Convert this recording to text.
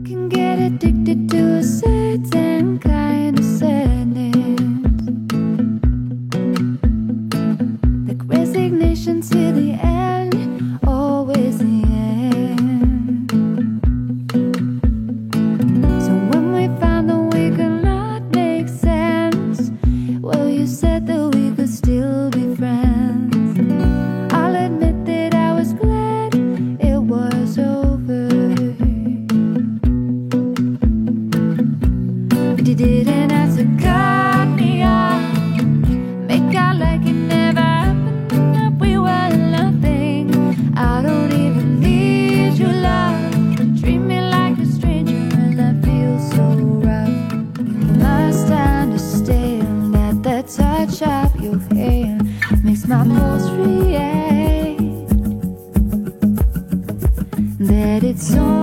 can get addicted to a certain kind of sadness, like resignation to the end, always the end. So when we found that we could not make sense, well, you said that we could still be friends. I'll admit that I was glad it was over, but you didn't have to cut me off, make out like it never happened, that we were nothing. I don't even need your love, treat me like a stranger and I feel so rough. You must understand that the touch of your hand makes my pulse react, that it's so